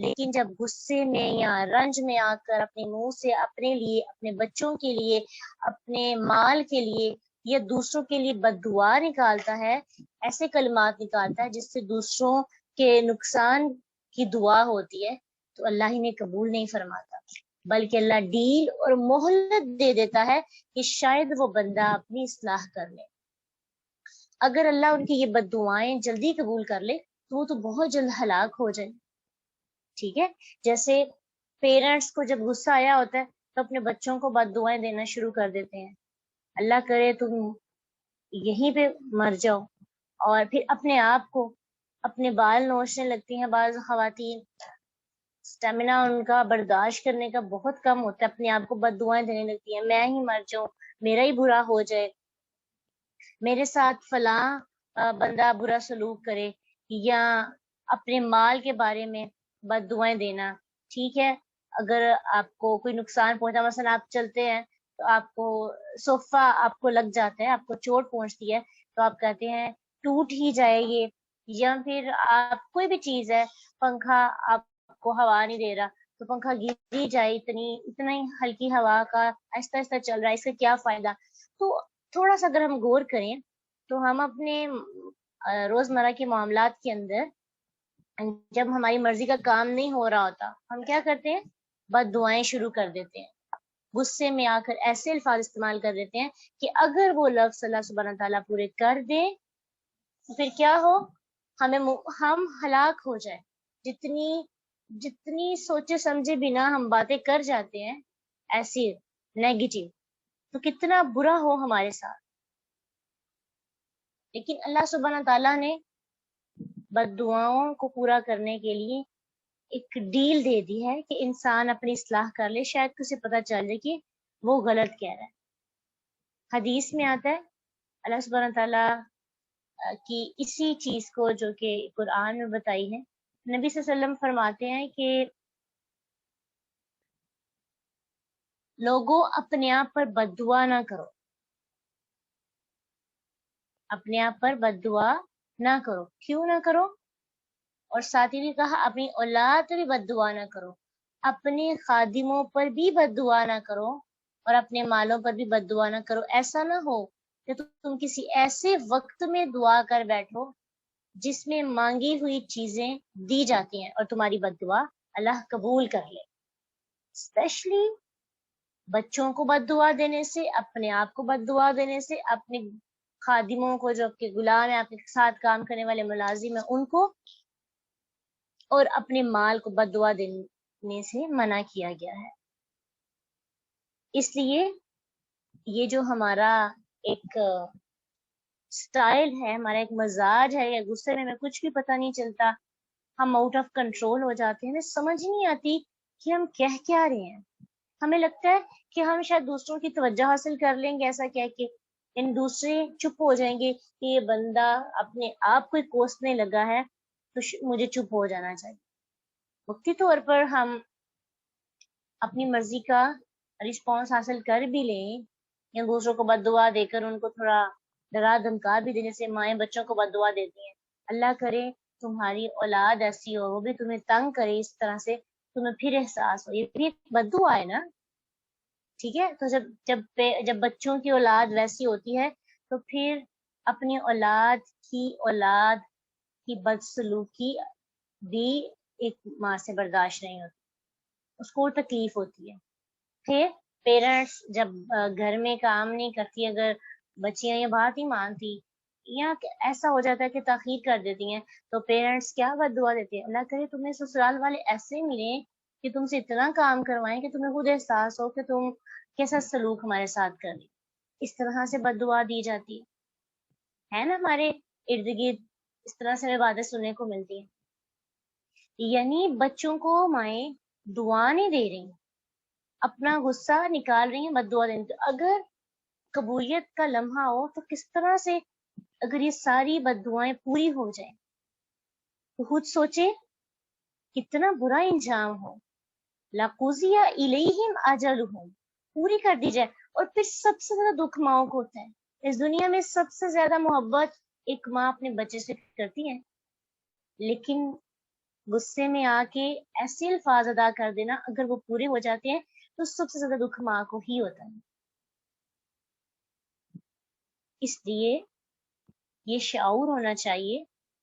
لیکن جب غصے میں یا رنج میں آ کر اپنے منہ سے اپنے لیے، اپنے بچوں کے لیے، اپنے مال کے لیے یا دوسروں کے لیے بد دعا نکالتا ہے، ایسے کلمات نکالتا ہے جس سے دوسروں کے نقصان کی دعا ہوتی ہے، تو اللہ ہی نے قبول نہیں فرماتا، بلکہ اللہ ڈیل اور مہلت دے دیتا ہے کہ شاید وہ بندہ اپنی اصلاح کر لے۔ اگر اللہ ان کی یہ بد دعائیں جلدی قبول کر لے تو وہ تو بہت جلد ہلاک ہو جائے۔ ٹھیک ہے، جیسے پیرنٹس کو جب غصہ آیا ہوتا ہے تو اپنے بچوں کو بد دعائیں دینا شروع کر دیتے ہیں، اللہ کرے تم یہیں پہ مر جاؤ، اور پھر اپنے آپ کو اپنے بال نوچنے لگتی ہیں۔ بعض خواتین اسٹیمنا ان کا برداشت کرنے کا بہت کم ہوتا ہے، اپنے آپ کو بد دعائیں دینے لگتی ہیں، میں ہی مر جاؤں، میرا ہی برا ہو جائے، میرے ساتھ فلاں بندہ برا سلوک کرے، یا اپنے مال کے بارے میں بد دعائیں دینا۔ ٹھیک ہے، اگر آپ کو کوئی نقصان پہنچا، مثلا آپ چلتے ہیں تو آپ کو صوفہ آپ کو لگ جاتا ہے، آپ کو چوٹ پہنچتی ہے، تو آپ کہتے ہیں ٹوٹ ہی جائے یہ، یا پھر آپ کوئی بھی چیز ہے، پنکھا آپ کو ہوا نہیں دے رہا تو پنکھا گر ہی جائے، اتنی ہلکی ہوا کا آہستہ آہستہ چل رہا ہے، اس کا کیا فائدہ۔ تو تھوڑا سا اگر ہم غور کریں تو ہم اپنے روزمرہ کے معاملات کے اندر جب ہماری مرضی کا کام نہیں ہو رہا ہوتا، ہم کیا کرتے ہیں؟ بد دعائیں شروع کر دیتے ہیں، غصے میں آ کر ایسے الفاظ استعمال کر دیتے ہیں کہ اگر وہ لفظ اللہ سبحانہ تعالیٰ پورے کر دے تو پھر کیا ہو، ہم ہلاک ہو جائے۔ جتنی سوچے سمجھے بنا ہم باتیں کر جاتے ہیں ایسی نیگیٹو، تو کتنا برا ہو ہمارے ساتھ۔ لیکن اللہ سبحانہ تعالیٰ نے بد دعاؤں کو پورا کرنے کے لیے ایک ڈیل دے دی ہے کہ انسان اپنی اصلاح کر لے، شاید اسے پتہ چل جائے کہ وہ غلط کہہ رہا ہے۔ حدیث میں آتا ہے اللہ سبحانہ تعالیٰ کی اسی چیز کو جو کہ قرآن میں بتائی ہے، نبی صلی اللہ علیہ وسلم فرماتے ہیں کہ لوگوں اپنے آپ پر بد دعا نہ کرو، اپنے آپ پر بد دعا نہ کرو۔ کیوں نہ کرو؟ اور ساتھ ہی بھی کہا اپنی اولاد پر بھی بد دعا نہ کرو، اپنے خادموں پر بھی بد دعا نہ کرو، اور اپنے مالوں پر بھی بد دعا نہ کرو۔ ایسا نہ ہو کہ تم کسی ایسے وقت میں دعا کر بیٹھو جس میں مانگی ہوئی چیزیں دی جاتی ہیں اور تمہاری بد دعا اللہ قبول کر لے۔ اسپیشلی بچوں کو بد دعا دینے سے، اپنے آپ کو بد دعا دینے سے، اپنے خادموں کو جو آپ کے غلام ہیں، آپ کے ساتھ کام کرنے والے ملازم ہیں ان کو، اور اپنے مال کو بد دعا دینے سے منع کیا گیا ہے۔ اس لیے یہ جو ہمارا ایک سٹائل ہے، ہمارا ایک مزاج ہے، یا غصے میں ہمیں کچھ بھی پتہ نہیں چلتا، ہم آؤٹ آف کنٹرول ہو جاتے ہیں، ہمیں سمجھ نہیں آتی کہ ہم کہہ کیا رہے ہیں۔ ہمیں لگتا ہے کہ ہم شاید دوسروں کی توجہ حاصل کر لیں گے ایسا کہہ کے، یعنی دوسرے چپ ہو جائیں گے کہ یہ بندہ اپنے آپ کو ہی کوسنے لگا ہے تو مجھے چپ ہو جانا چاہیے۔ وقتی طور پر ہم اپنی مرضی کا رسپانس حاصل کر بھی لیں، یا دوسروں کو بد دعا دے کر ان کو تھوڑا ڈرا دھمکا بھی دیں، جیسے مائیں بچوں کو بد دعا دیتی ہیں، اللہ کرے تمہاری اولاد ایسی ہو، وہ بھی تمہیں تنگ کرے اس طرح سے، تمہیں پھر احساس ہو، یہ بھی بد دعا ہے نا۔ ٹھیک ہے، تو جب بچوں کی اولاد ویسی ہوتی ہے تو پھر اپنی اولاد کی بدسلوکی بھی ایک ماں سے برداشت نہیں ہوتی، اس کو تکلیف ہوتی ہے۔ پھر پیرنٹس جب گھر میں کام نہیں کرتی، اگر بچیاں یہ بات نہیں مانتی یا ایسا ہو جاتا ہے کہ تاخیر کر دیتی ہیں، تو پیرنٹس کیا بد دعا دیتے ہیں، اللہ کرے تمہیں سسرال والے ایسے ملیں کہ تم سے اتنا کام کروائیں کہ تمہیں خود احساس ہو کہ تم کیسا سلوک ہمارے ساتھ کر رہی۔ اس طرح سے بد دعا دی جاتی ہے نا، ہمارے ارد گرد اس طرح سے ہمیں باتیں سننے کو ملتی ہیں۔ یعنی بچوں کو مائیں دعا نہیں دے رہی، اپنا غصہ نکال رہی ہیں بد دعا دینے۔ اگر قبولیت کا لمحہ ہو تو کس طرح سے اگر یہ ساری بد دعائیں پوری ہو جائیں تو خود سوچے کتنا برا انجام ہو۔ لَقُضِیَ إِلَیْہِمْ أَجَلُہُم، پوری کر دی جائے۔ اور پھر سب سے زیادہ دکھ ماؤں کو ہوتا ہے، اس دنیا میں سب سے زیادہ محبت ایک ماں اپنے بچے سے کرتی ہے، لیکن غصے میں آ کے ایسے الفاظ ادا کر دینا اگر وہ پورے ہو جاتے ہیں تو سب سے زیادہ دکھ ماں کو ہی ہوتا ہے. اس لیے یہ شعور ہونا چاہیے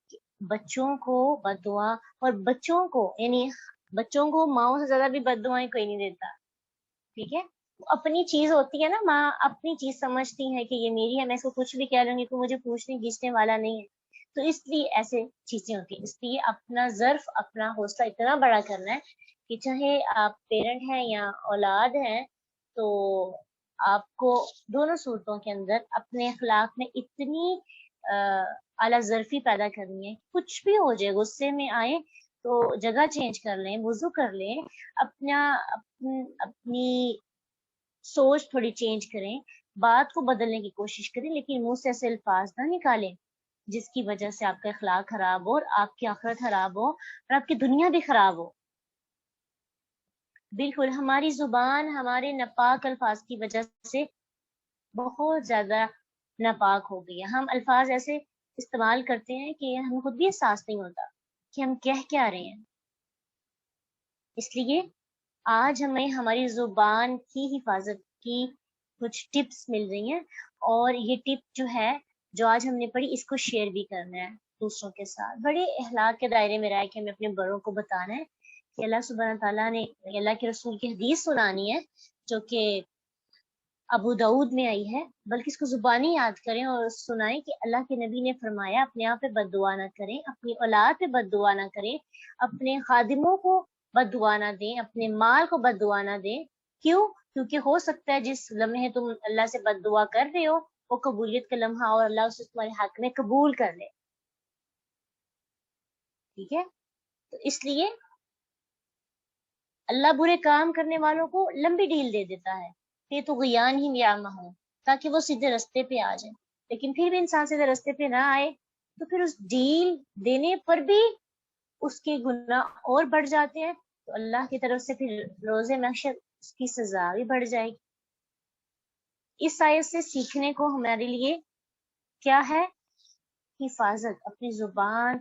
کہ بچوں کو بد دعا، اور بچوں کو یعنی بچوں کو ماؤں سے زیادہ بھی بد دعائیں کوئی نہیں دیتا. ٹھیک ہے، اپنی چیز ہوتی ہے نا، ماں اپنی چیز سمجھتی ہے کہ یہ میری ہے، میں اس کو کچھ بھی کہہ لوں گی تو مجھے پوچھنے گھیچنے والا نہیں ہے. تو اس لیے ایسے چیزیں ہوتی ہیں. اس لیے اپنا ظرف، اپنا حوصلہ اتنا بڑا کرنا ہے کہ چاہے آپ پیرنٹ ہیں یا اولاد ہیں تو آپ کو دونوں صورتوں کے اندر اپنے اخلاق میں اتنی اعلیٰ ظرفی پیدا کرنی ہے. کچھ بھی ہو جائے، غصے میں آئے تو جگہ چینج کر لیں، وضو کر لیں، اپنی سوچ تھوڑی چینج کریں، بات کو بدلنے کی کوشش کریں، لیکن منہ سے ایسے الفاظ نہ نکالیں جس کی وجہ سے آپ کا اخلاق خراب ہو اور آپ کی آخرت خراب ہو اور آپ کی دنیا بھی خراب ہو. بالکل ہماری زبان ہمارے ناپاک الفاظ کی وجہ سے بہت زیادہ ناپاک ہو گئی ہے. ہم الفاظ ایسے استعمال کرتے ہیں کہ ہمیں خود بھی احساس نہیں ہوتا کہ ہم کہہ کیا رہے ہیں. اس لیے آج ہمیں ہماری زبان کی حفاظت کی کچھ ٹپس مل رہی ہیں، اور یہ ٹپ جو ہے جو آج ہم نے پڑھی اس کو شیئر بھی کرنا ہے دوسروں کے ساتھ. بڑے اخلاق کے دائرے میں رہ کے ہمیں اپنے بڑوں کو بتانا ہے کہ اللہ سبحانہ تعالیٰ نے اللہ کے رسول کی حدیث سنانی ہے جو کہ ابو داؤد میں آئی ہے، بلکہ اس کو زبانی یاد کریں اور سنائیں کہ اللہ کے نبی نے فرمایا اپنے آپ پہ بد دعا نہ کریں، اپنی اولاد پہ بد دعا نہ کریں، اپنے خادموں کو بد دعا نہ دیں، اپنے مال کو بد دعا نہ دیں. کیوں؟ کیونکہ ہو سکتا ہے جس لمحے تم اللہ سے بد دعا کر رہے ہو وہ قبولیت کا لمحہ اور اللہ اسے تمہارے حق میں قبول کر لے. ٹھیک ہے، تو اس لیے اللہ برے کام کرنے والوں کو لمبی ڈیل دے دیتا ہے کہ تو غیان ہی نیامہ ہو تاکہ وہ سیدھے رستے پہ آ جائے. لیکن پھر بھی انسان سیدھے رستے پہ نہ آئے تو پھر اس ڈیل دینے پر بھی اس کے گناہ اور بڑھ جاتے ہیں، تو اللہ کی طرف سے پھر روز محشر اس کی سزا بھی بڑھ جائے گی. اس آیت سے سیکھنے کو ہمارے لیے کیا ہے؟ حفاظت، اپنی زبان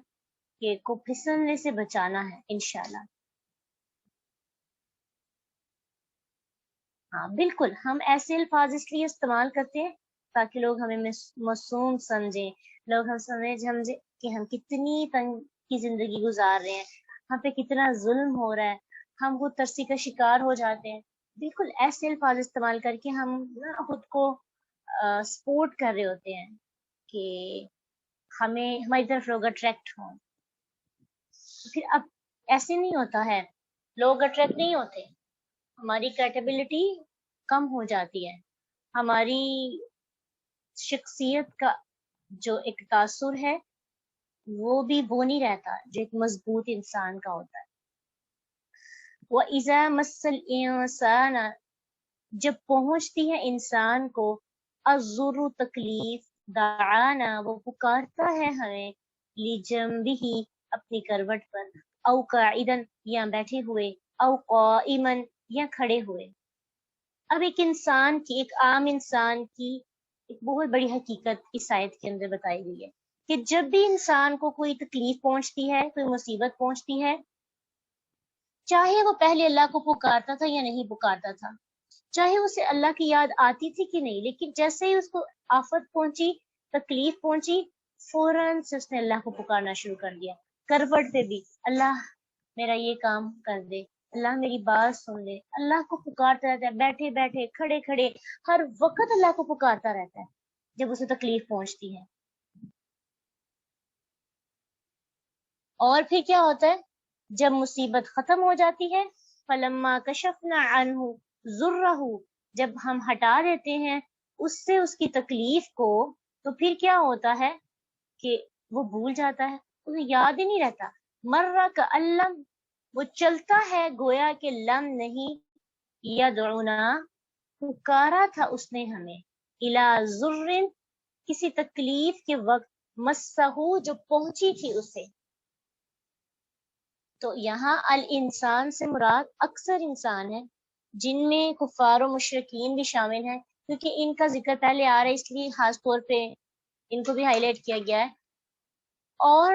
کے کو پھسلنے سے بچانا ہے انشاءاللہ. ہاں بالکل، ہم ایسے الفاظ اس لیے استعمال کرتے ہیں تاکہ لوگ ہمیں معصوم سمجھیں، لوگ ہم سمجھیں کہ ہم کتنی تنگ کی زندگی گزار رہے ہیں، ہم پہ کتنا ظلم ہو رہا ہے، ہم خود ترسی کا شکار ہو جاتے ہیں. بالکل ایسے الفاظ استعمال کر کے ہم خود کو سپورٹ کر رہے ہوتے ہیں کہ ہماری طرف لوگ اٹریکٹ ہوں. پھر اب ایسے نہیں ہوتا ہے، لوگ اٹریکٹ نہیں ہوتے، ہماری کریڈیبلٹی کم ہو جاتی ہے، ہماری شخصیت کا جو ایک تاثر ہے وہ بھی وہ نہیں رہتا جو ایک مضبوط انسان کا ہوتا ہے. وَإِذَا مَسَّ الْإِنسَانَ، جب پہنچتی ہے انسان کو الضر تکلیف، دعانا وہ پکارتا ہے ہمیں، لجنبہ اپنی کروٹ پر، او قاعدا یا بیٹھے ہوئے، او قائما یا کھڑے ہوئے. اب ایک انسان کی، ایک عام انسان کی ایک بہت بڑی حقیقت اس آیت کے اندر بتائی گئی ہے کہ جب بھی انسان کو کوئی تکلیف پہنچتی ہے، کوئی مصیبت پہنچتی ہے، چاہے وہ پہلے اللہ کو پکارتا تھا یا نہیں پکارتا تھا، چاہے اسے اللہ کی یاد آتی تھی کہ نہیں، لیکن جیسے ہی اس کو آفت پہنچی، تکلیف پہنچی، فوراً سے اس نے اللہ کو پکارنا شروع کر دیا. کروٹ پہ بھی اللہ میرا یہ کام کر دے، اللہ میری بات سن لے، اللہ کو پکارتا رہتا ہے، بیٹھے بیٹھے، کھڑے کھڑے، ہر وقت اللہ کو پکارتا رہتا ہے جب اسے تکلیف پہنچتی ہے. اور پھر کیا ہوتا ہے جب مصیبت ختم ہو جاتی ہے؟ فلما کشفنا عنہ ضرہ، جب ہم ہٹا دیتے ہیں اس سے اس کی تکلیف کو، تو پھر کیا ہوتا ہے کہ وہ بھول جاتا ہے، اسے یاد ہی نہیں رہتا. مرہ کألم، وہ چلتا ہے گویا کہ لم نہیں، یدعونا پکارا تھا اس نے ہمیں، الی ضر کسی تکلیف کے وقت، مسہ جو پہنچی تھی اسے. تو یہاں الانسان سے مراد اکثر انسان ہے، جن میں کفار و مشرکین بھی شامل ہیں، کیونکہ ان کا ذکر پہلے آ رہا ہے اس لیے خاص طور پہ ان کو بھی ہائی لائٹ کیا گیا ہے. اور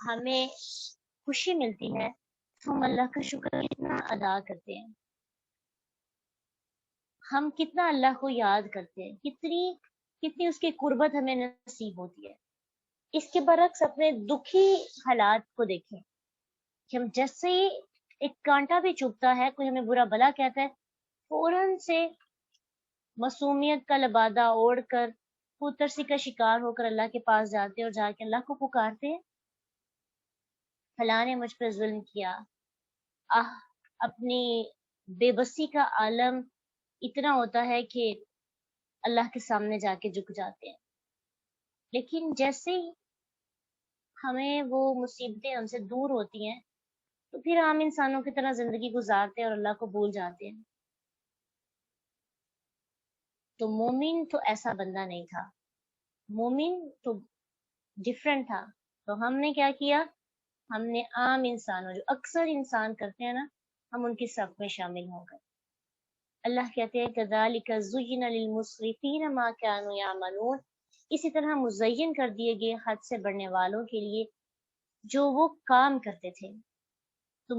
ہمیں خوشی ملتی ہے تو ہم اللہ کا شکر کتنا ادا کرتے ہیں، ہم کتنا اللہ کو یاد کرتے ہیں، کتنی اس کی قربت ہمیں نصیب ہوتی ہے۔ اس کے برعکس اپنے دکھی حالات کو دیکھیں کہ ہم جیسے ہی ایک کانٹا بھی چبھتا ہے، کوئی ہمیں برا بلا کہتا ہے، فوراً سے معصومیت کا لبادہ اوڑھ کر خود ترسی کا شکار ہو کر اللہ کے پاس جاتے اور جا کے اللہ کو پکارتے ہیں، فلاں نے مجھ پہ ظلم کیا، اپنی بے بسی کا عالم اتنا ہوتا ہے کہ اللہ کے سامنے جا کے جھک جاتے ہیں۔ لیکن جیسے ہی ہمیں وہ مصیبتیں ہم سے دور ہوتی ہیں تو پھر عام انسانوں کی طرح زندگی گزارتے ہیں اور اللہ کو بھول جاتے ہیں۔ تو مومن تو ایسا بندہ نہیں تھا، مومن تو ڈفرینٹ تھا۔ تو ہم نے کیا کیا، ہم نے عام انسانوں جو اکثر انسان کرتے ہیں نا، ہم ان کی صف میں شامل ہو گئے۔ اللہ کہتے ہیں كَذَلِكَ زُيِّنَ لِلْمُسْرِفِينَ مَا كَانُوا يَعْمَلُونَ، اسی طرح مزین کر دیے گئے حد سے بڑھنے والوں کے لیے جو وہ کام کرتے تھے۔ تو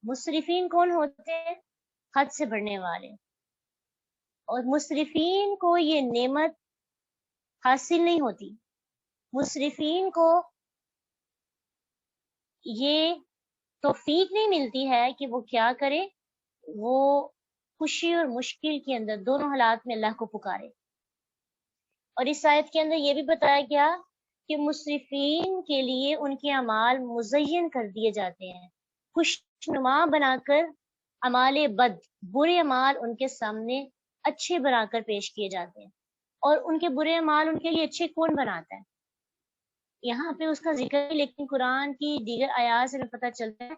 مسرفین کون ہوتے ہیں؟ حد سے بڑھنے والے۔ اور مسرفین کو یہ نعمت حاصل نہیں ہوتی، مسرفین کو یہ توفیق نہیں ملتی ہے کہ وہ کیا کرے، وہ خوشی اور مشکل کے اندر دونوں حالات میں اللہ کو پکارے۔ اور اس آیت کے اندر یہ بھی بتایا گیا کہ مسرفین کے لیے ان کے اعمال مزین کر دیے جاتے ہیں، خوشنما بنا کر اعمال بد، برے اعمال ان کے سامنے اچھے بنا کر پیش کیے جاتے ہیں۔ اور ان کے برے اعمال ان کے لیے اچھے کون بناتا ہے؟ یہاں پہ اس کا ذکر ہے، لیکن قرآن کی دیگر آیات سے ہمیں پتہ چلتا ہے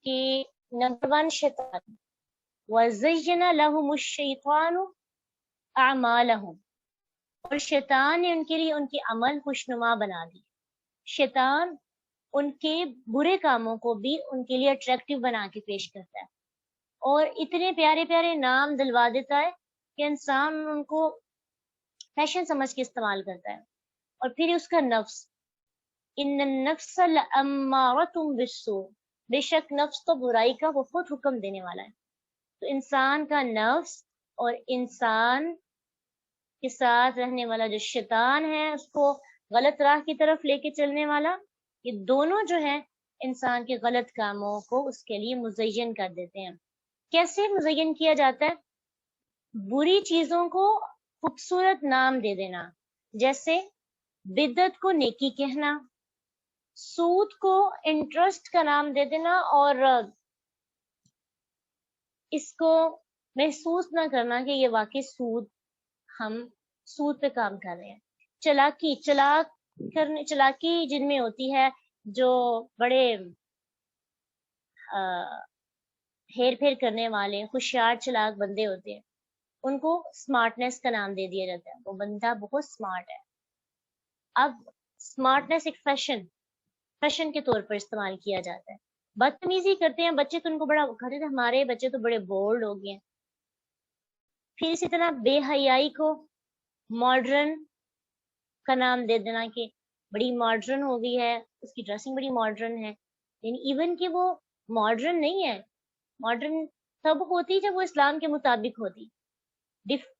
کہ نمبر 1 شیطان، وَزَيَّنَ لَهُمُ الشَّيْطَانُ أَعْمَالَهُمْ، اور شیطان نے ان کے لیے ان کے عمل خوشنما بنا دی۔ شیطان ان کے برے کاموں کو بھی ان کے لیے اٹریکٹیو بنا کے پیش کرتا ہے اور اتنے پیارے پیارے نام دلوا دیتا ہے کہ انسان ان کو فیشن سمجھ کے استعمال کرتا ہے۔ اور پھر اس کا نفس، ان النفس لامارۃ بالسوء، بے شک نفس تو برائی کا بہت حکم دینے والا ہے۔ تو انسان کا نفس اور انسان کے ساتھ رہنے والا جو شیطان ہے، اس کو غلط راہ کی طرف لے کے چلنے والا، یہ دونوں جو ہے انسان کے غلط کاموں کو اس کے لیے مزین کر دیتے ہیں۔ کیسے مزین کیا جاتا ہے؟ بری چیزوں کو خوبصورت نام دے دینا، جیسے بدعت کو نیکی کہنا، سود کو انٹرسٹ کا نام دے دینا اور اس کو محسوس نہ کرنا کہ یہ واقعی ہم سود پہ کام کر رہے ہیں۔ چلاکی جن میں ہوتی ہے، جو بڑے ہیر پھیر کرنے والے ہوشیار چلاک بندے ہوتے ہیں، ان کو سمارٹنیس کا نام دے دیا جاتا ہے، وہ بندہ بہت سمارٹ ہے۔ اب سمارٹنیس ایک فیشن کے طور پر استعمال کیا جاتا ہے۔ بدتمیزی کرتے ہیں بچے تو ان کو بڑا کہتے ہیں ہمارے بچے تو بڑے بولڈ ہو گئے ہیں۔ پھر اسی طرح بے حیائی کو ماڈرن کا نام دے دینا کہ بڑی ماڈرن ہو گئی ہے، اس کی ڈریسنگ بڑی ماڈرن ہے، یعنی ایون کہ وہ ماڈرن نہیں ہے، ماڈرن تب ہوتی جب وہ اسلام کے مطابق ہوتی،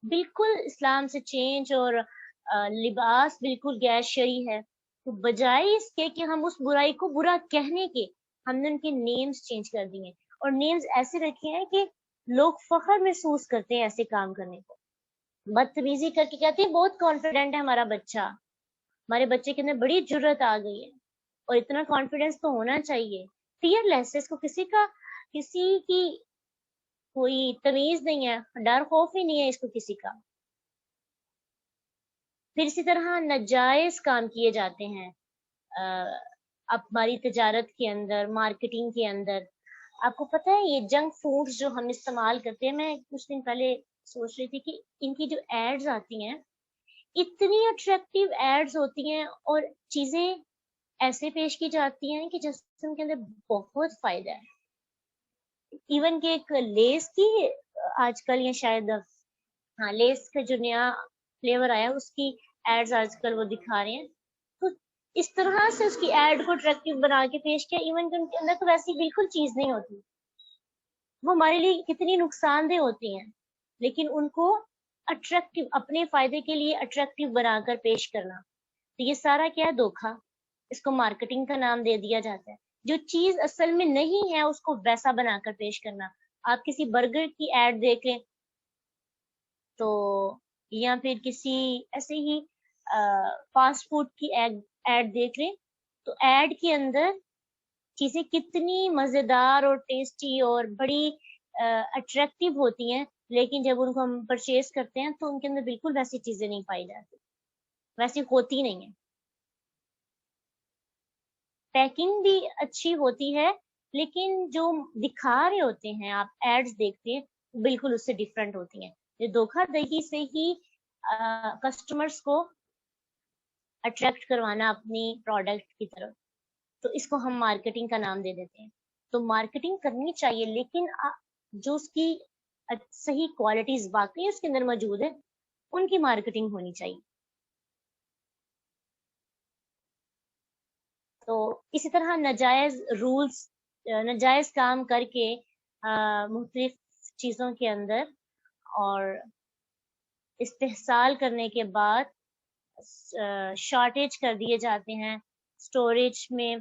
بالکل اسلام سے چینج، اور لباس بالکل غیر شرعی ہے۔ تو بجائے اس کے کہ ہم اس برائی کو برا کہنے کے، ہم نے ان کے نیمز چینج کر دیے اور نیمز ایسے رکھے ہیں کہ لوگ فخر محسوس کرتے ہیں ایسے کام کرنے کو۔ بدتمیزی کر کے کہتے ہیں بہت کانفیڈنٹ ہے ہمارا بچہ، ہمارے بچے کے اندر بڑی جرت آ گئی ہے، اور اتنا کانفیڈنس تو ہونا چاہیے، فیئر لیس، اس کو کسی کی کوئی تمیز نہیں ہے، ڈر خوف ہی نہیں ہے اس کو کسی کا۔ پھر اسی طرح ناجائز کام کیے جاتے ہیں اب ہماری تجارت کے اندر، مارکیٹنگ کے اندر۔ آپ کو پتہ ہے یہ جنک فوڈز جو ہم استعمال کرتے ہیں، میں کچھ دن پہلے سوچ رہی تھی کہ ان کی جو ایڈز آتی ہیں، اتنی اٹریکٹیو ایڈز ہوتی ہیں اور چیزیں ایسے پیش کی جاتی ہیں کہ جسم کے اندر بہت فائدہ ہے۔ ایون کہ ایک لیس کی آج کل، یا شاید لیس کا جو نیا فلیور آیا اس کی ایڈز آج کل وہ دکھا رہے ہیں، تو اس طرح سے اس کی ایڈ کو اٹریکٹیو بنا کے پیش کیا، ایون کہ ان کے اندر تو ویسی بالکل چیز نہیں ہوتی، وہ ہمارے لیے کتنی نقصان دہ ہوتی ہیں، لیکن ان کو اٹریکٹیو، اپنے فائدے کے لیے اٹریکٹیو بنا کر پیش کرنا، تو یہ سارا کیا ہے؟ دھوکا۔ اس کو مارکیٹنگ کا نام دے دیا جاتا ہے۔ جو چیز اصل میں نہیں ہے اس کو ویسا بنا کر پیش کرنا۔ آپ کسی برگر کی ایڈ دیکھیں تو، یا پھر کسی ایسے ہی فاسٹ فوڈ کی ایڈ دیکھ لیں تو ایڈ کے اندر چیزیں کتنی مزیدار اور ٹیسٹی اور بڑی اٹریکٹیو ہوتی ہیں، لیکن جب ان کو ہم پرچیز کرتے ہیں تو ان کے اندر بالکل ویسی چیزیں نہیں پائی جاتی، ویسی ہوتی نہیں ہیں۔ پیکنگ بھی اچھی ہوتی ہے لیکن جو دکھا رہے ہوتے ہیں، آپ ایڈز دیکھتے ہیں بالکل اس سے ڈیفرنٹ ہوتی ہیں۔ یہ دھوکہ دہی سے ہی کسٹمرز کو اٹریکٹ کروانا اپنی پروڈکٹ کی طرف، تو اس کو ہم مارکیٹنگ کا نام دے دیتے ہیں۔ تو مارکیٹنگ کرنی چاہیے، لیکن جو اس کی صحیح کوالٹیز واقعی اس کے اندر موجود ہے ان کی مارکیٹنگ ہونی چاہیے۔ تو اسی طرح ناجائز رولز، ناجائز کام کر کے مختلف چیزوں کے اندر اور استحصال کرنے کے بعد شارٹیج کر دیے جاتے ہیں، سٹوریج میں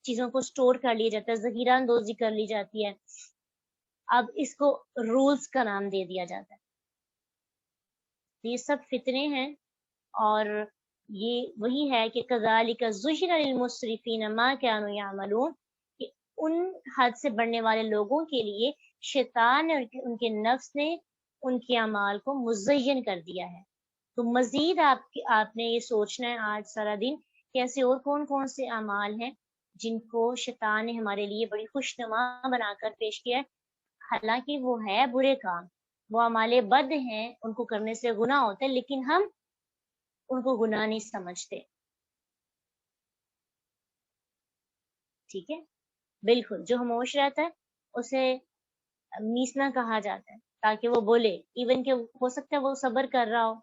چیزوں کو سٹور کر لیا جاتا ہے، ذخیرہ اندوزی کر لی جاتی ہے، اب اس کو رولز کا نام دے دیا جاتا ہے۔ یہ سب فتنے ہیں، اور یہ وہی ہے کہ کذالک زُیِّنَ لِلْمُسْرِفِینَ مَا كَانُوا يَعْمَلُونَ، کہ ان حد سے بڑھنے والے لوگوں کے لیے شیطان نے، ان کے نفس نے ان کے اعمال کو مزین کر دیا ہے۔ تو مزید آپ نے یہ سوچنا ہے آج سارا دن کہ ایسے اور کون کون سے اعمال ہیں جن کو شیطان نے ہمارے لیے بڑی خوشنما بنا کر پیش کیا ہے، حالانکہ وہ ہے برے کام، وہ اعمال بد ہیں، ان کو کرنے سے گناہ ہوتا ہے، لیکن ہم ان کو گناہ نہیں سمجھتے۔ ٹھیک ہے، بالکل جو خاموش رہتا ہے اسے میسنا کہا جاتا ہے، تاکہ وہ بولے، ایون کہ ہو سکتا ہے وہ صبر کر رہا ہو۔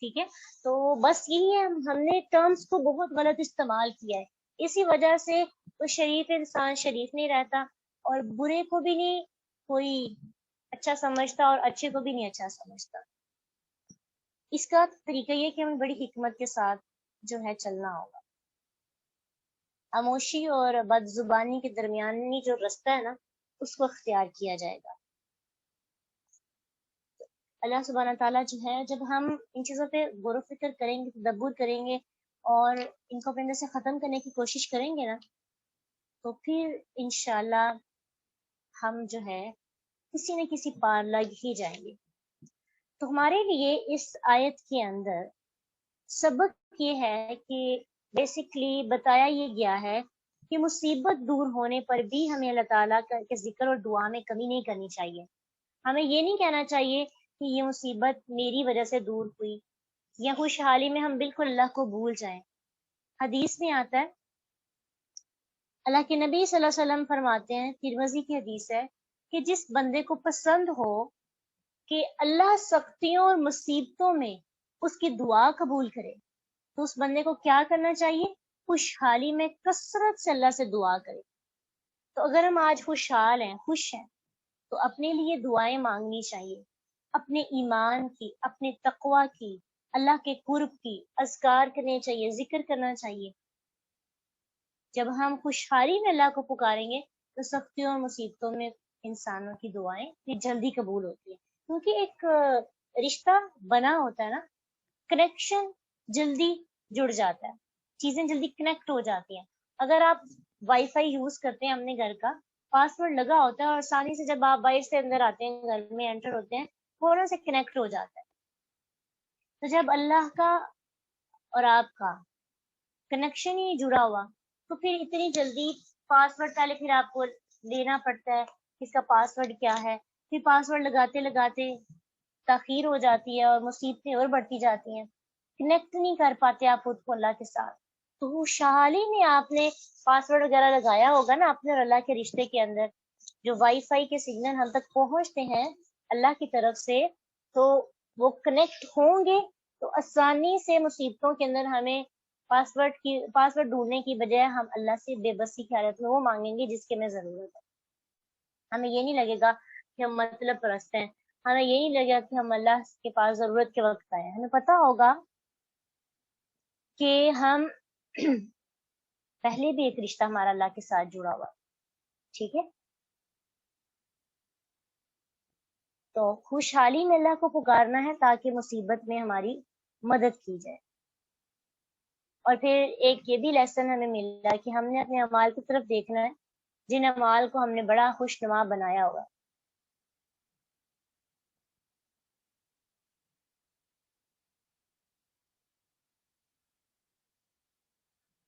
ٹھیک ہے، تو بس یہی ہے، ہم نے ٹرمز کو بہت غلط استعمال کیا ہے، اسی وجہ سے کوئی شریف انسان شریف نہیں رہتا، اور برے کو بھی نہیں کوئی اچھا سمجھتا، اور اچھے کو بھی نہیں اچھا سمجھتا۔ اس کا طریقہ یہ کہ ہمیں بڑی حکمت کے ساتھ جو ہے چلنا ہوگا۔ خاموشی اور بد زبانی کے درمیانی جو رستہ ہے نا، اس کو اختیار کیا جائے گا۔ اللہ سبحانہ تعالیٰ جو ہے، جب ہم ان چیزوں پہ غور و فکر کریں گے، تدبر کریں گے، اور ان کو اپنے اندر سے ختم کرنے کی کوشش کریں گے نا، تو پھر انشاءاللہ ہم جو ہے کسی نہ کسی پار لگ ہی جائیں گے۔ تو ہمارے لیے اس آیت کے اندر سبق یہ ہے کہ بیسکلی بتایا یہ گیا ہے کہ مصیبت دور ہونے پر بھی ہمیں اللہ تعالیٰ کے ذکر اور دعا میں کمی نہیں کرنی چاہیے۔ ہمیں یہ نہیں کہنا چاہیے کہ یہ مصیبت میری وجہ سے دور ہوئی، یا خوشحالی میں ہم بالکل اللہ کو بھول جائیں۔ حدیث میں آتا ہے، اللہ کے نبی صلی اللہ علیہ وسلم فرماتے ہیں، ترمذی کی حدیث ہے، کہ جس بندے کو پسند ہو کہ اللہ سختیوں اور مصیبتوں میں اس کی دعا قبول کرے، تو اس بندے کو کیا کرنا چاہیے؟ خوشحالی میں کثرت سے اللہ سے دعا کرے۔ تو اگر ہم آج خوشحال ہیں، خوش ہیں، تو اپنے لیے دعائیں مانگنی چاہیے، اپنے ایمان کی، اپنے تقوی کی، اللہ کے قرب کی، اذکار کرنے چاہیے، ذکر کرنا چاہیے۔ جب ہم خوشحالی میں اللہ کو پکاریں گے تو سختیوں اور مصیبتوں میں انسانوں کی دعائیں پھر جلدی قبول ہوتی ہیں، کیونکہ ایک رشتہ بنا ہوتا ہے نا، کنیکشن جلدی جڑ جاتا ہے، چیزیں جلدی کنیکٹ ہو جاتی ہیں۔ اگر آپ وائی فائی یوز کرتے ہیں اپنے گھر کا، پاسورڈ لگا ہوتا ہے، اور آسانی سے جب آپ باہر سے اندر آتے ہیں، گھر میں انٹر ہوتے ہیں، فوراً سے کنیکٹ ہو جاتا ہے۔ تو جب اللہ کا اور آپ کا کنیکشن ہی جڑا ہوا، تو پھر اتنی جلدی پاسورڈ پہلے پھر آپ کو لینا پڑتا ہے، اس کا پاسورڈ کیا ہے، پھر پاسورڈ لگاتے لگاتے تاخیر ہو جاتی ہے، اور مصیبتیں اور بڑھتی جاتی ہیں، کنیکٹ نہیں کر پاتے آپ خود کو اللہ کے ساتھ۔ تو خوشحالی میں آپ نے پاسورڈ وغیرہ لگایا ہوگا نا اپنے اور اللہ کے رشتے کے اندر، جو وائی فائی کے سگنل ہم تک پہنچتے ہیں اللہ کی طرف سے، تو وہ کنیکٹ ہوں گے تو آسانی سے مصیبتوں کے اندر ہمیں پاسورڈ ڈھونڈنے کی بجائے ہم اللہ سے بے بسی کی حالت میں وہ مانگیں گے جس کی ہمیں ضرورت ہے. ہمیں یہ نہیں لگے گا کہ ہم مطلب پرست ہیں، ہمیں یہ نہیں لگے گا کہ ہم اللہ کے پاس ضرورت کے وقت آئے. ہمیں پتہ ہوگا کہ ہم پہلے بھی ایک رشتہ ہمارا اللہ کے ساتھ جڑا ہوا، ٹھیک ہے. تو خوشحالی میں اللہ کو پکارنا ہے تاکہ مصیبت میں ہماری مدد کی جائے. اور پھر ایک یہ بھی لیسن ہمیں ملا کہ ہم نے اپنے اعمال کی طرف دیکھنا ہے جن اعمال کو ہم نے بڑا خوشنما بنایا ہوا.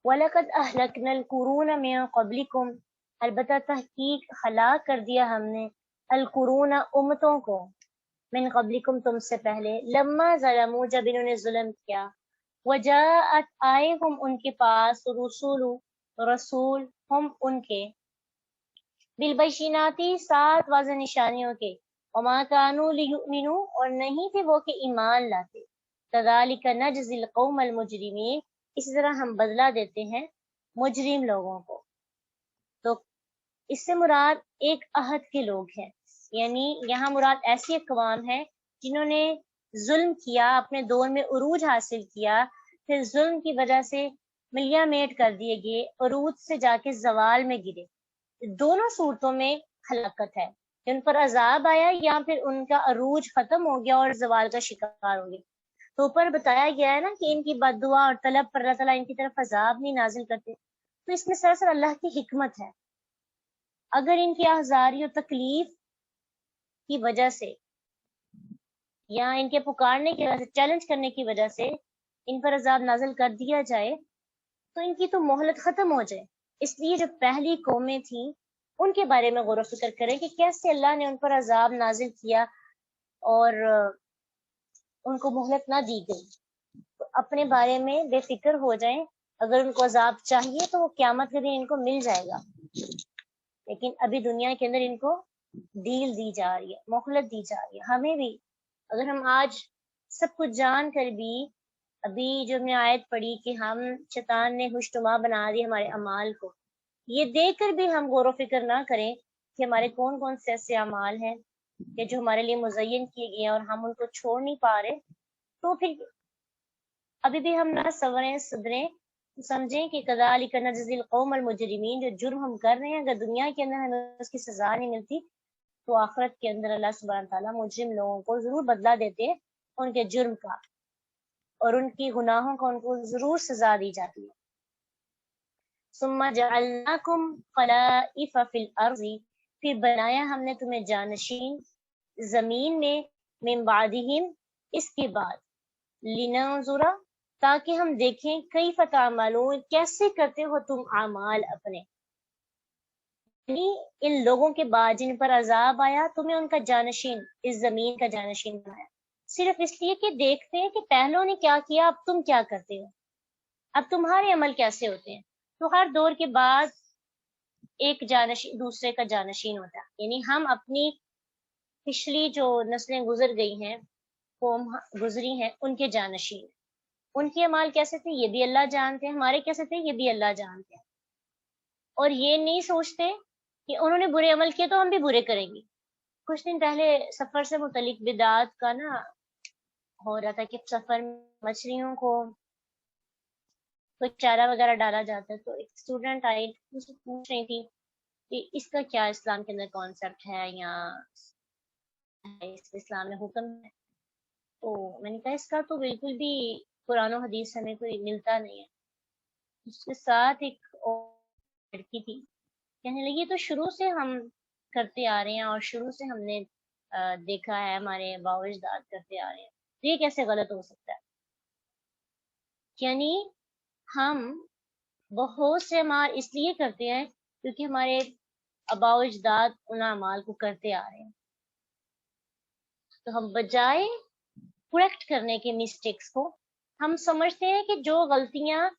وَلَقَدْ أَهْلَكْنَا الْقُرُونَ مِن قَبْلِكُمْ، البتہ تحقیق ہلاک کر دیا ہم نے القرون امتوں کو، من قبلکم تم سے پہلے، لما ظلموا جب انہوں نے ظلم کیا، وجاءت آئے ہم ان کے پاس رسول ہم ان کے بالبشیناتی سات واضح نشانیوں کے، وما كانوا ليؤمنوا اور نہیں تھے وہ کہ ایمان لاتے. كذلك نجزي القوم المجرمین، اسی طرح ہم بدلہ دیتے ہیں مجرم لوگوں کو. تو اس سے مراد ایک عہد کے لوگ ہیں، یعنی یہاں مراد ایسی اقوام ہے جنہوں نے ظلم کیا، اپنے دور میں عروج حاصل کیا، پھر ظلم کی وجہ سے ملیا میٹ کر دیے گئے، عروج سے جا کے زوال میں گرے. دونوں صورتوں میں ہلاکت ہے، کہ ان پر عذاب آیا یا پھر ان کا عروج ختم ہو گیا اور زوال کا شکار ہو گیا. تو اوپر بتایا گیا ہے نا کہ ان کی بد دعا اور طلب پر اللہ تعالیٰ ان کی طرف عذاب نہیں نازل کرتے. تو اس میں سراسر اللہ کی حکمت ہے. اگر ان کی آزاری اور تکلیف کی وجہ سے یا ان کے پکارنے کی وجہ سے، چیلنج کرنے کی وجہ سے ان پر عذاب نازل کر دیا جائے تو ان کی تو مہلت ختم ہو جائے. اس لیے جو پہلی قومیں تھیں ان کے بارے میں غور و فکر کریں کہ کیسے اللہ نے ان پر عذاب نازل کیا اور ان کو مہلت نہ دی گئی. تو اپنے بارے میں بے فکر ہو جائیں، اگر ان کو عذاب چاہیے تو وہ قیامت کے دن ان کو مل جائے گا، لیکن ابھی دنیا کے اندر ان کو ڈیل دی جا رہی ہے، مہلت دی جا رہی ہے. ہمیں بھی اگر ہم آج سب کچھ جان کر بھی ابھی جو ہم نے آیت پڑھی کہ ہم شیطان نے خوشنما بنا دی ہمارے اعمال کو، یہ دیکھ کر بھی ہم غور و فکر نہ کریں کہ ہمارے کون کون سے ایسے اعمال ہیں کہ جو ہمارے لیے مزین کیے گئے ہیں اور ہم ان کو چھوڑ نہیں پا رہے، تو پھر ابھی بھی ہم نہ صبریں صدریں، سمجھیں کہ کذالک نجزی القوم المجرمین، جو جرم ہم کر رہے ہیں اگر دنیا کے اندر ہمیں اس کی سزا نہیں ملتی تو آخرت کے اندر اللہ سبحانہ تعالیٰ مجرم لوگوں کو ضرور بدلہ دیتے ہیں ان کے جرم کا، اور ان کی گناہوں کا ان کو ضرور سزا دی جاتی ہے. ثم جعلناکم خلائف فی الارض، پھر بنایا ہم نے تمہیں جانشین زمین میں، من بعدہم اس کے بعد، لننظر تاکہ ہم دیکھیں کیف تعملون کیسے کرتے ہو تم اعمال اپنے. یعنی ان لوگوں کے بعد جن پر عذاب آیا تمہیں ان کا جانشین، اس زمین کا جانشین بنایا، صرف اس لیے کہ دیکھتے ہیں کہ پہلوں نے کیا کیا، اب تم کیا کرتے ہو، اب تمہارے عمل کیسے ہوتے ہیں. تو ہر دور کے بعد ایک جانشین دوسرے کا جانشین ہوتا ہے، یعنی ہم اپنی پچھلی جو نسلیں گزر گئی ہیں، قوم گزری ہیں، ان کے جانشین. ان کے اعمال کیسے تھے یہ بھی اللہ جانتے ہیں، ہمارے کیسے تھے یہ بھی اللہ جانتے ہیں. اور یہ نہیں سوچتے کہ انہوں نے برے عمل کیے تو ہم بھی برے کریں گے. کچھ دن پہلے سفر سے متعلق بدعات کا نا ہو رہا تھا کہ سفر میں مچھلیوں کو کوئی چارہ وغیرہ ڈالا جاتا ہے، تو ایک اسٹوڈنٹ آئی مجھ سے پوچھ رہی تھی کہ اس کا کیا اسلام کے اندر کانسیپٹ ہے یا اسلام میں حکم ہے. تو میں نے کہا اس کا تو بالکل بھی قرآن و حدیث ہمیں کوئی ملتا نہیں ہے. اس کے ساتھ ایک اور لڑکی تھی، کہنے لگی تو شروع سے ہم کرتے آ رہے ہیں اور شروع سے ہم نے دیکھا ہے ہمارے باو اجداد کرتے آ رہے ہیں، یہ کیسے غلط ہو سکتا ہے. یعنی ہم بہت سے اعمال اس لیے کرتے ہیں کیونکہ ہمارے آباء و اجداد ان اعمال کو کرتے آ رہے ہیں. تو ہم بجائے کریکٹ کرنے کے مسٹیکس کو ہم سمجھتے ہیں کہ جو غلطیاں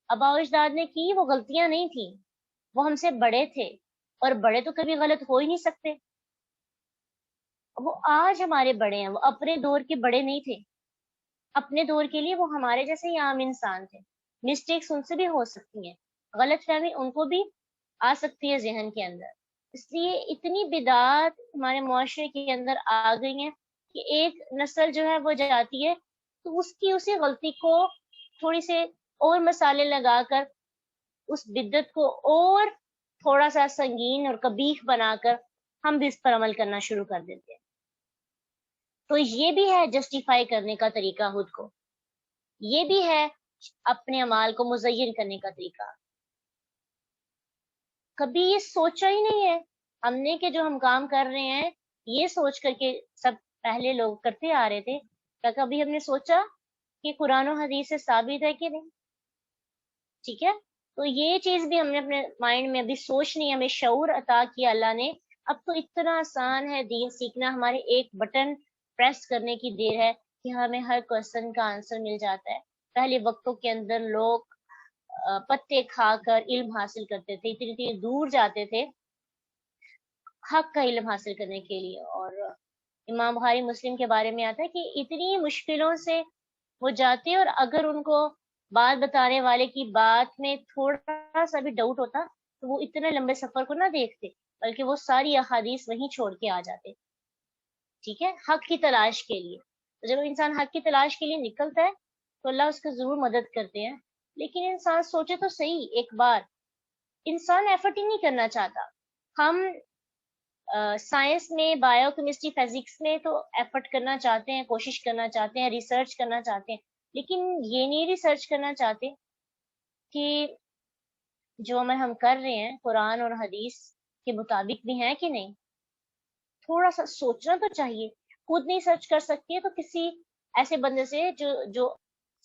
آباء و اجداد نے کی وہ غلطیاں نہیں تھیں، وہ ہم سے بڑے تھے، اور بڑے تو کبھی غلط ہو ہی نہیں سکتے. وہ آج ہمارے بڑے ہیں، وہ اپنے دور کے بڑے نہیں تھے، اپنے دور کے لیے وہ ہمارے جیسے ہی عام انسان تھے. مسٹیکس ان سے بھی ہو سکتی ہیں، غلط فہمی ان کو بھی آ سکتی ہے ذہن کے اندر. اس لیے اتنی بدعات ہمارے معاشرے کے اندر آ گئی ہیں کہ ایک نسل جو ہے وہ جاتی ہے تو اس کی اسی غلطی کو تھوڑی سے اور مسالے لگا کر اس بدعت کو اور تھوڑا سا سنگین اور قبیح بنا کر ہم بھی اس پر عمل کرنا شروع کر دیتے ہیں. تو یہ بھی ہے جسٹیفائی کرنے کا طریقہ خود کو، یہ بھی ہے اپنے اعمال کو مزین کرنے کا طریقہ. کبھی یہ سوچا ہی نہیں ہے ہم نے کہ جو ہم کام کر رہے ہیں یہ سوچ کر کے سب پہلے لوگ کرتے آ رہے تھے، کیا کبھی ہم نے سوچا کہ قرآن و حدیث سے ثابت ہے کہ نہیں؟ ٹھیک ہے، تو یہ چیز بھی ہم نے اپنے مائنڈ میں ابھی سوچنی ہے، ہمیں شعور عطا کیا اللہ نے. اب تو اتنا آسان ہے دین سیکھنا، ہمارے ایک بٹن پریس کرنے کی دیر ہے کہ ہمیں ہر کوشچن کا آنسر مل جاتا ہے. پہلے وقتوں کے اندر لوگ پتے کھا کر علم حاصل کرتے تھے، اتنی اتنی دور جاتے تھے حق کا علم حاصل کرنے کے لیے. اور امام بخاری مسلم کے بارے میں آتا ہے کہ اتنی مشکلوں سے وہ جاتے اور اگر ان کو بات بتانے والے کی بات میں تھوڑا سا بھی ڈاؤٹ ہوتا تو وہ اتنے لمبے سفر کو نہ دیکھتے بلکہ وہ ساری احادیث وہیں چھوڑ کے آ جاتے. ٹھیک ہے، حق کی تلاش کے لیے. تو جب انسان حق کی تلاش کے لیے نکلتا ہے تو اللہ اس کو ضرور مدد کرتے ہیں. لیکن انسان سوچے تو صحیح ایک بار، انسان ایفرٹ ہی نہیں کرنا چاہتا. ہم سائنس میں بایو کیمسٹری فزکس میں تو ایفرٹ کرنا چاہتے ہیں، کوشش کرنا چاہتے ہیں، ریسرچ کرنا چاہتے ہیں، لیکن یہ نہیں ریسرچ کرنا چاہتے کہ جو عمل ہم کر رہے ہیں قرآن اور حدیث کے مطابق بھی ہیں کہ نہیں. تھوڑا سا سوچنا تو چاہیے. خود نہیں سرچ کر سکتی ہے تو کسی ایسے بندے سے جو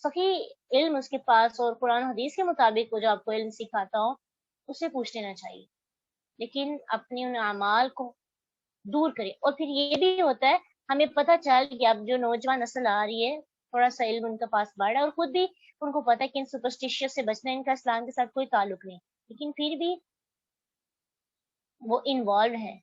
صحیح علم اس کے پاس اور قرآن حدیث کے مطابق وہ جو آپ کو علم سکھاتا ہو اسے پوچھ لینا چاہیے. لیکن اپنے ان اعمال کو دور کرے. اور پھر یہ بھی ہوتا ہے ہمیں پتہ چل کہ اب جو نوجوان نسل آ رہی ہے تھوڑا سا علم ان کے پاس بڑھ رہا ہے اور خود بھی ان کو پتہ ہے کہ ان سپرسٹیشیس سے بچنا، ان کا اسلام کے ساتھ کوئی تعلق نہیں، لیکن پھر بھی وہ انوالوڈ ہے،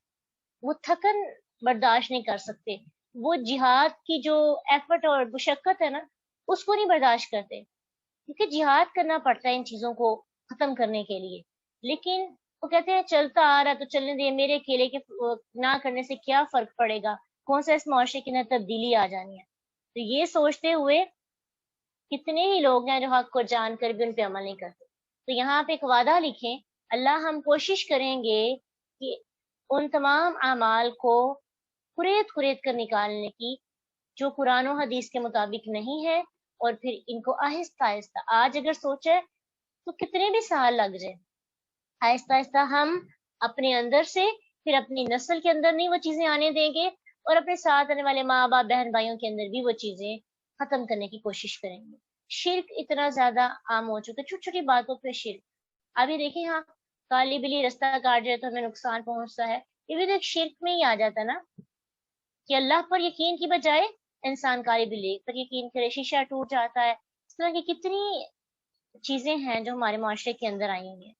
وہ تھکن برداشت نہیں کر سکتے، وہ جہاد کی جو ایفرٹ اور مشقت ہے نا اس کو نہیں برداشت کرتے، کیونکہ جہاد کرنا پڑتا ہے ان چیزوں کو ختم کرنے کے لیے. لیکن وہ کہتے ہیں چلتا آ رہا تو چلنے دے، میرے اکیلے کے نہ کرنے سے کیا فرق پڑے گا، کون سا اس معاشرے کے اندر تبدیلی آ جانی ہے. تو یہ سوچتے ہوئے کتنے ہی لوگ ہیں جو حق کو جان کر بھی ان پہ عمل نہیں کرتے. تو یہاں پہ ایک وعدہ لکھیں، اللہ ہم کوشش کریں گے کہ ان تمام اعمال کو کریت کر نکالنے کی جو قرآن و حدیث کے مطابق نہیں ہے، اور پھر ان کو آہستہ آہستہ آج اگر سوچے تو کتنے بھی سال لگ جائے، آہستہ آہستہ ہم اپنے اندر سے پھر اپنی نسل کے اندر نہیں وہ چیزیں آنے دیں گے اور اپنے ساتھ آنے والے ماں باپ بہن بھائیوں کے اندر بھی وہ چیزیں ختم کرنے کی کوشش کریں گے. شرک اتنا زیادہ عام ہو چکا ہے، چھوٹی چھوٹی باتوں پہ شرک. ابھی دیکھیں ہاں کالی بلی رستہ کاٹ جائے تو ہمیں نقصان پہنچتا ہے، یہ بھی تو ایک شرک میں ہی آ جاتا نا کہ اللہ پر یقین کی بجائے انسان کالی بلی پر یقین کرے، شیشہ ٹوٹ جاتا ہے. اس طرح کی کتنی چیزیں ہیں جو ہمارے معاشرے کے اندر آئی ہیں.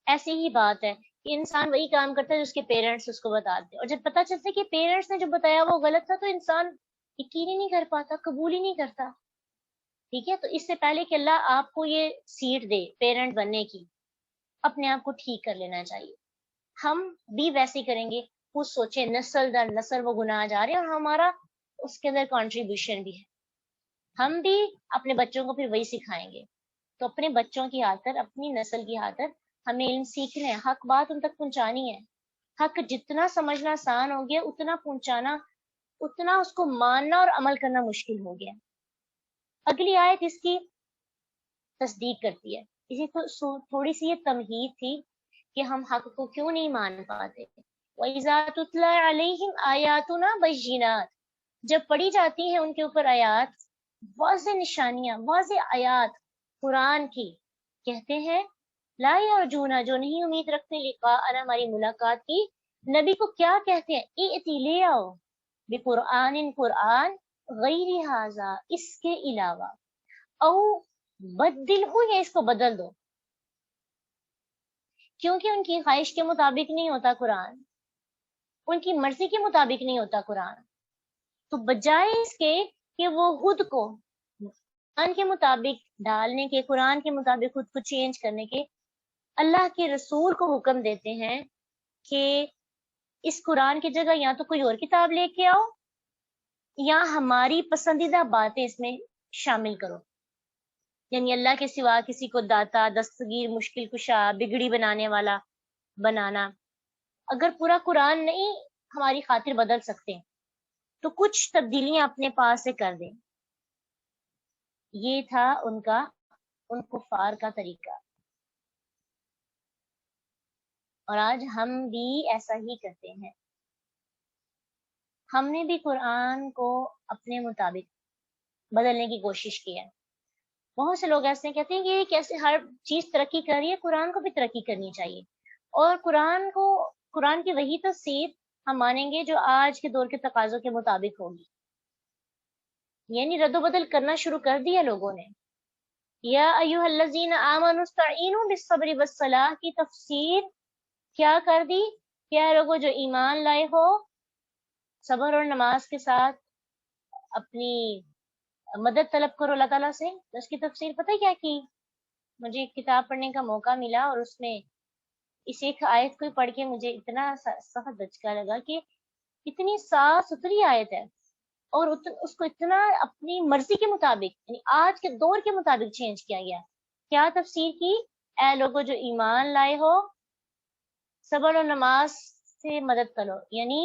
ایسی ہی بات ہے کہ انسان وہی کام کرتا ہے جو اس کے پیرنٹس اس کو بتاتے ہیں، اور جب پتہ چلتا ہے کہ پیرنٹس نے جو بتایا وہ غلط تھا تو انسان یقین ہی نہیں کر پاتا، قبول ہی نہیں کرتا. ٹھیک ہے، تو اس سے پہلے کہ اللہ آپ کو یہ سیٹ دے پیرنٹ بننے کی، اپنے آپ کو ٹھیک کر لینا چاہیے. ہم بھی ویسے ہی کریں گے، خود سوچیں نسل در نسل وہ گناہ جا رہے ہیں اور ہمارا اس کے اندر کنٹریبیوشن بھی ہے، ہم بھی اپنے بچوں کو پھر وہی سکھائیں گے. تو اپنے بچوں کی خاطر، اپنی نسل کی خاطر ہمیں علم سیکھنا ہے، حق بات ان تک پہنچانی ہے. حق جتنا سمجھنا آسان ہو گیا اتنا پہنچانا، اتنا اس کو ماننا اور عمل کرنا مشکل ہو گیا. اگلی آیت اس کی تصدیق کرتی ہے. اسی کو تھوڑی سی یہ تمہید تھی کہ ہم حق کو کیوں نہیں مان پاتے. وَإِذَا تُتْلَى عَلَيْهِمْ آيَاتُنَا بَيِّنَاتٍ، جب پڑھی جاتی ہیں ان کے اوپر آیات، واضح نشانیاں، واضح آیات قرآن کی، کہتے ہیں لا یرجونا، جو نہیں امید رکھتے لقاءنا، ہماری ملاقات کی. نبی کو کیا کہتے ہیں؟ ائتی، لے آؤ، بقرآن، قرآن، غیر ھذا، اس کے علاوہ، او بدل ہو، یا اس کو بدل دو، کیونکہ ان کی خواہش کے مطابق نہیں ہوتا قرآن، ان کی مرضی کے مطابق نہیں ہوتا قرآن. تو بجائے اس کے کہ وہ خود کو قرآن کے مطابق ڈالنے کے، قرآن کے مطابق خود کو چینج کرنے کے، اللہ کے رسول کو حکم دیتے ہیں کہ اس قرآن کی جگہ یا تو کوئی اور کتاب لے کے آؤ یا ہماری پسندیدہ باتیں اس میں شامل کرو. یعنی اللہ کے سوا کسی کو داتا، دستگیر، مشکل کشا، بگڑی بنانے والا بنانا. اگر پورا قرآن نہیں ہماری خاطر بدل سکتے تو کچھ تبدیلیاں اپنے پاس سے کر دیں. یہ تھا ان کفار کا طریقہ. اور آج ہم بھی ایسا ہی کرتے ہیں. ہم نے بھی قرآن کو اپنے مطابق بدلنے کی کوشش کی ہے. بہت سے لوگ ایسے کہتے ہیں کہ یہ کیسے ہر چیز ترقی کر رہی ہے، قرآن کو بھی ترقی کرنی چاہیے. اور قرآن کی وہی تفسیر ہم مانیں گے جو آج کے دور کے تقاضوں کے مطابق ہوگی. یعنی رد و بدل کرنا شروع کر دیا لوگوں نے. یا ایھا الذین آمنوا استعینوا بالصبر والصلاۃ کی تفسیر کیا کر دی؟ کیا لوگوں جو ایمان لائے ہو، صبر اور نماز کے ساتھ اپنی مدد طلب کرو اللہ تعالیٰ سے. اس کی تفسیر پتہ کیا کی؟ مجھے ایک کتاب پڑھنے کا موقع ملا اور اس میں اس ایک آیت کو پڑھ کے مجھے اتنا سخت دھچکا لگا کہ اتنی صاف ستھری آیت ہے اور اس کو اتنا اپنی مرضی کے مطابق، یعنی آج کے دور کے مطابق چینج کیا گیا. کیا تفسیر کی؟ اے لوگوں جو ایمان لائے ہو، صبر اور نماز سے مدد کرو. یعنی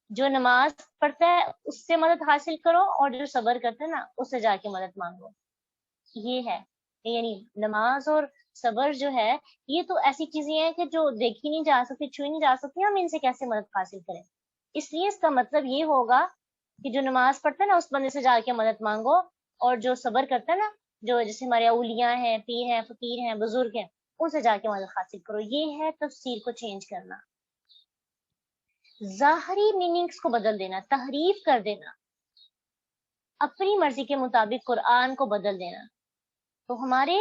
جو نماز پڑھتا ہے اس سے مدد حاصل کرو اور جو صبر کرتا ہے نا اس سے جا کے مدد مانگو. یہ ہے یعنی نماز اور صبر جو ہے یہ تو ایسی چیزیں ہیں کہ جو دیکھی نہیں جا سکتی، چھوئی نہیں جا سکتی، ہم ان سے کیسے مدد حاصل کریں. اس لیے اس کا مطلب یہ ہوگا کہ جو نماز پڑھتا ہے نا اس بندے سے جا کے مدد مانگو، اور جو صبر کرتا ہے نا، جو جیسے ہمارے اولیاء ہیں، پیر ہیں، فقیر ہیں، بزرگ ہیں، ان سے جا کے مدد حاصل کرو. یہ ہے تفسیر کو چینج کرنا، ظاہری میننگز کو بدل دینا، تحریف کر دینا، اپنی مرضی کے مطابق قرآن کو بدل دینا. تو ہمارے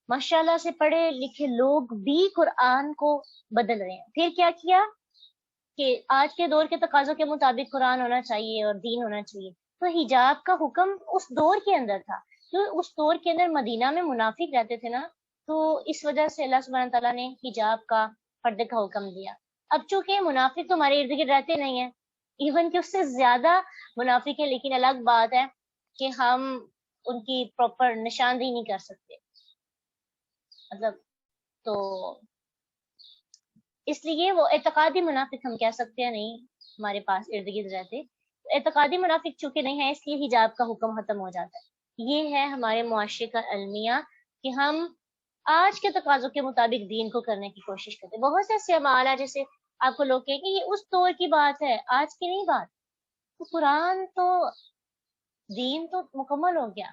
ماشاءاللہ سے پڑھے لکھے لوگ بھی قرآن کو بدل رہے ہیں. پھر کیا کیا کہ آج کے دور کے تقاضوں کے مطابق قرآن ہونا چاہیے اور دین ہونا چاہیے. تو حجاب کا حکم اس دور کے اندر تھا، تو اس دور کے اندر مدینہ میں منافق رہتے تھے نا، تو اس وجہ سے اللہ سبحانہ تعالیٰ نے حجاب کا، پردے کا حکم دیا. اب چونکہ منافق تو ہمارے ارد گرد رہتے نہیں ہیں، ایون کہ اس سے زیادہ منافق ہے، لیکن الگ بات ہے کہ ہم ان کی پراپر نشاندہی نہیں کر سکتے. مطلب تو اس لیے وہ اعتقادی منافق ہم کہہ سکتے ہیں نہیں ہمارے پاس ارد گرد رہتے. اعتقادی منافق چونکہ نہیں ہے اس لیے حجاب کا حکم ختم ہو جاتا ہے. یہ ہے ہمارے معاشرے کا المیہ کہ ہم آج کے تقاضوں کے مطابق دین کو کرنے کی کوشش کرتے. بہت سے ایسے اعمال ہیں جیسے آپ کو لوگ کہیں کہ یہ اس دور کی بات ہے، آج کی نہیں بات. تو قرآن تو دین تو مکمل ہو گیا،